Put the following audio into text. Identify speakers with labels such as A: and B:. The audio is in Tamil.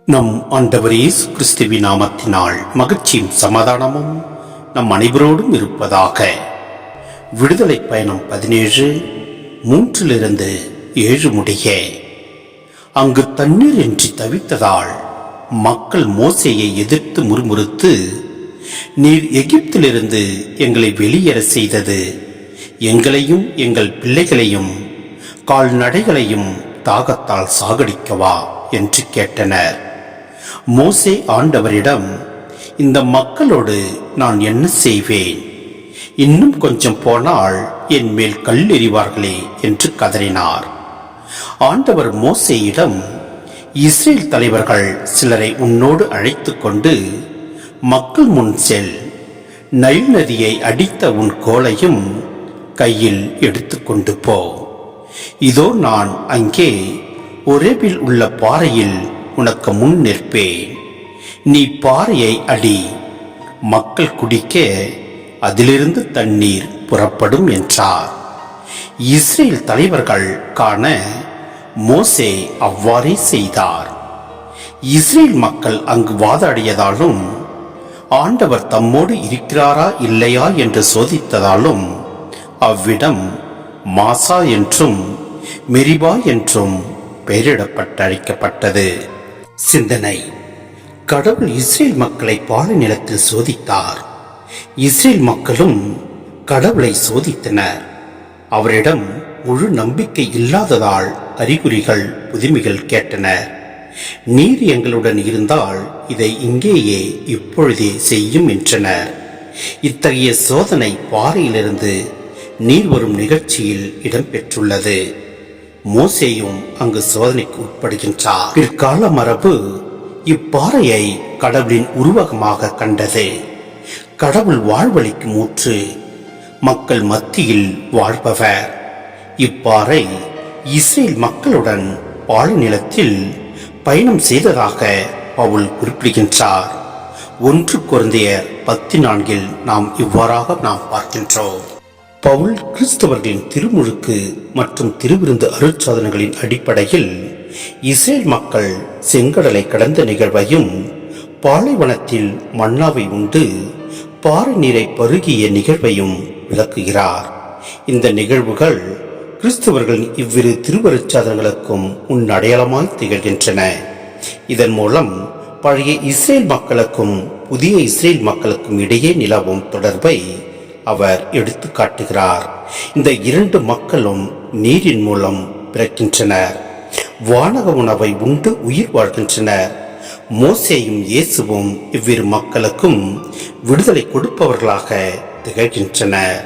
A: நம் ஆண்டவர் இயேசு கிறிஸ்துவின் நாமத்தினால் மகிழ்ச்சியும் சமாதானமும் நம் அனைவரோடும் இருப்பதாக. விடுதலை பயணம் 17:3-7 முடிய. அங்கு தண்ணீர் இன்றி தவித்ததால் மக்கள் மோசேயை எதிர்த்து முறுமுறுத்து, நீர் எகிப்திலிருந்து எங்களை வெளியேற செய்தது எங்களையும் எங்கள் பிள்ளைகளையும் கால்நடைகளையும் தாகத்தால் சாகடிக்கவா என்று கேட்டனர். மோசே ஆண்டவரிடம், இந்த மக்களோடு நான் என்ன செய்வேன்? இன்னும் கொஞ்சம் போனால் என் மேல் கல் எறிவார்களே என்று கதறினார். ஆண்டவர் மோசேயிடம், இஸ்ரேல் தலைவர்கள் சிலரை உன்னோடு அழைத்து கொண்டு மக்கள் முன் செல். நைல் நதியை அடித்த உன் கோலையும் கையில் எடுத்துக்கொண்டு போ. இதோ நான் அங்கே ஒரேபில் உள்ள பாறையில் உனக்கு முன் நிற்பேன். நீ பாறையை அடி, மக்கள் குடிக்க அதிலிருந்து தண்ணீர் புறப்படும் என்றார். இஸ்ரேல் தலைவர்கள் காண மோசே அவ்வாறே செய்தார். இஸ்ரேல் மக்கள் அங்கு வாதாடியதாலும் ஆண்டவர் தம்மோடு இருக்கிறாரா இல்லையா என்று சோதித்ததாலும் அவ்விடம் மாசா என்றும் மெரிபா என்றும் பெயரிடப்பட்டு அழைக்கப்பட்டது. சிந்தனை: கடவுள் இஸ்ரேல் மக்களை பாலை நிலத்தில் சோதித்தார். இஸ்ரேல் மக்களும் கடவுளை சோதித்தனர். அவரிடம் முழு நம்பிக்கை இல்லாததால் அறிகுறிகள் புதுமைகள் கேட்டனர். நீர் எங்களுடன் இருந்தால் இதை இங்கேயே இப்பொழுதே செய்யும் என்றனர். இத்தகைய சோதனை பாறையிலிருந்து நீர் வரும் நிகழ்ச்சியில் இடம்பெற்றுள்ளது. மோசேயும் அங்கு சோதனைக்கு உட்படுகின்றார். பிற்கால மரபு இப்பாறையை கடவுளின் உருவகமாக கண்டது. கடவுள் வாழ்வளிக்கும் ஊற்று, மக்கள் மத்தியில் வாழ்பவர். இப்பாறை இஸ்ரேல் மக்களுடன் பாலை நிலத்தில் பயணம் செய்ததாக பவுல் குறிப்பிடுகின்றார். 1 கொரிந்தியர் 14 நாம் இவ்வாறாக பார்க்கின்றோம். பவுல் கிறிஸ்தவர்களின் திருமுழுக்கு மற்றும் திருவிருந்து அருட்சாதனங்களின் அடிப்படையில் இஸ்ரேல் மக்கள் செங்கடலை கடந்த நிகழ்வையும் பாலைவனத்தில் மன்னாவை உண்டு பாறை நீரை பருகிய நிகழ்வையும் விளக்குகிறார். இந்த நிகழ்வுகள் கிறிஸ்தவர்களின் இவ்விரு திருவருட்சாதனங்களுக்கும் முன்னடையாளமாய் திகழ்கின்றன. இதன் மூலம் பழைய இஸ்ரேல் மக்களுக்கும் புதிய இஸ்ரேல் மக்களுக்கும் இடையே நிலவும் தொடர்பை அவர் எடுத்து காட்டுகிறார். இந்த 2 மக்களும் நீரின் மூலம் பிறக்கின்றனர், வானக உணவை உண்டு உயிர் வாழ்கின்றனர். மோசேயும் இயேசுவும் இவ்விரு மக்களுக்கும் விடுதலை கொடுப்பவர்களாக திகழ்கின்றனர்.